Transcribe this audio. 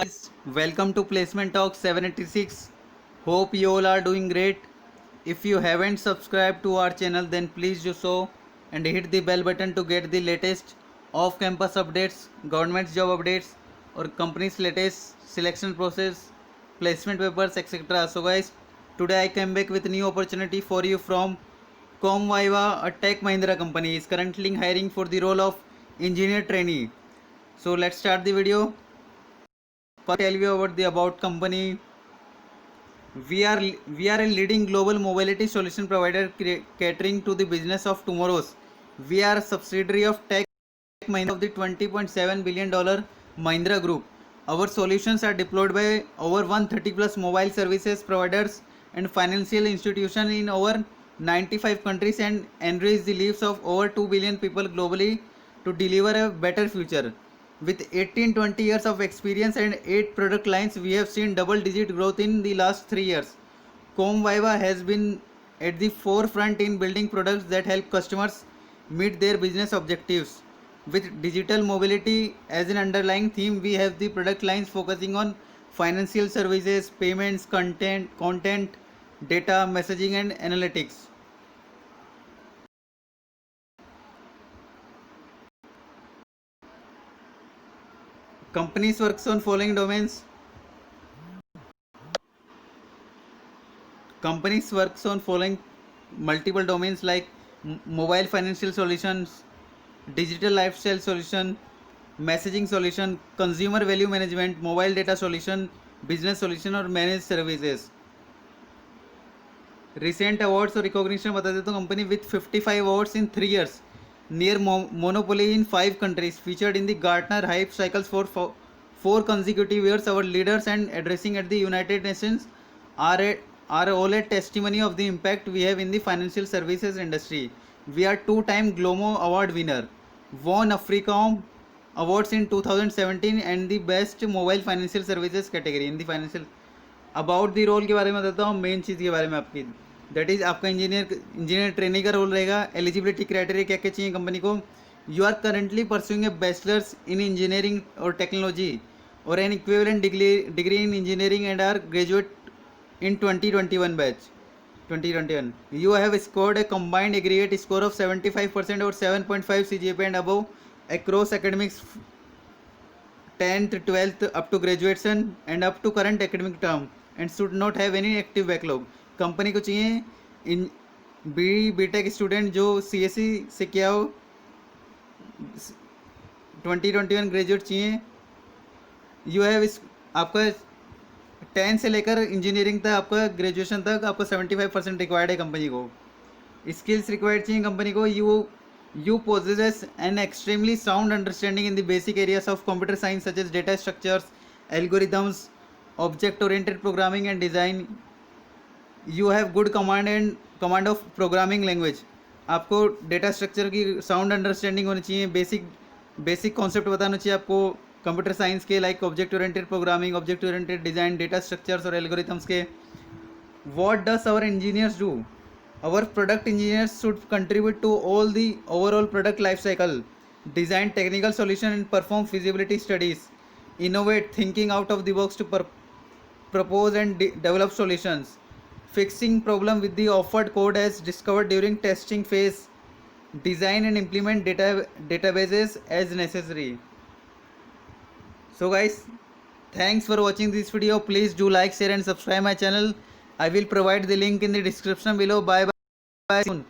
Guys, welcome to Placement Talk 786. Hope you all are doing great. If you haven't subscribed to our channel, then please do so and hit the bell button to get the latest off-campus updates, government job updates, or company's latest selection process, placement papers, etc. So guys, today I came back with a new opportunity for you from Comviva, a Tech Mahindra company is currently hiring for the role of engineer trainee. So let's start the video. Tell you about the about company. We are a leading global mobility solution provider catering to the business of tomorrow's. We are a subsidiary of Tech Mahindra of the $20.7 billion Mahindra Group. Our solutions are deployed by over 130 plus mobile services providers and financial institutions in over 95 countries and enrich the lives of over 2 billion people globally to deliver a better future. With 18-20 years of experience and 8 product lines, we have seen double-digit growth in the last 3 years. Comviva has been at the forefront in building products that help customers meet their business objectives. With digital mobility as an underlying theme, we have the product lines focusing on financial services, payments, content, data, messaging, and analytics. Companies works on following domains. Companies works on following multiple domains like mobile financial solutions, digital lifestyle solution, messaging solution, consumer value management, mobile data solution, business solution और managed services. Recent awards और recognition बता देता हूँ. Company with 55 awards in 3 years, near monopoly in 5 countries, featured in the Gartner Hype Cycles for 4 consecutive years. Our leaders and addressing at the United Nations are all a testimony of the impact we have in the financial services industry. We are 2-time Glomo Award winner, won Africom Awards in 2017 and the best mobile financial services category in the financial. About the role के बारे में बताता हूँ, main चीज़ के बारे में आपकी. That is आपका इंजीनियर ट्रेनिंग का रोल रहेगा. एलिजिबिलिटी क्राइटेरिया क्या क्या चाहिए कंपनी को. You are currently pursuing a bachelor's in engineering और टेक्नोलॉजी और an equivalent degree in engineering and are graduate in 2021 batch. 2021 you have scored a combined aggregate score of 75% or 7.5 CGPA and above across academics 10th 12th up to graduation and up to current academic term and should not have any active backlog. Company को चाहिए इन BTech student जो CSE से किया हो, 2021 graduate चाहिए. You have आपका 10 से लेकर इंजीनियरिंग तक आपका ग्रेजुएशन तक आपका 75% रिक्वायर्ड है कंपनी को. स्किल्स रिक्वायर्ड चाहिए कंपनी को. You possess an extremely sound understanding in the basic areas of computer science such as data structures, algorithms, object oriented programming and design. You have good command of programming language. आपको data structure की sound understanding होनी चाहिए. Basic concept बताना चाहिए आपको computer science के, like object oriented programming, object oriented design, data structures और algorithms के. What does our engineers do. Our product engineers should contribute to all the overall product life cycle, design technical solution and perform feasibility studies, innovate thinking out of the box to propose and develop solutions, fixing problem with the offered code as discovered during testing phase, design and implement databases as necessary. So guys, thanks for watching this video. Please do like, share and subscribe my channel. I will provide the link in the description below. Bye bye soon.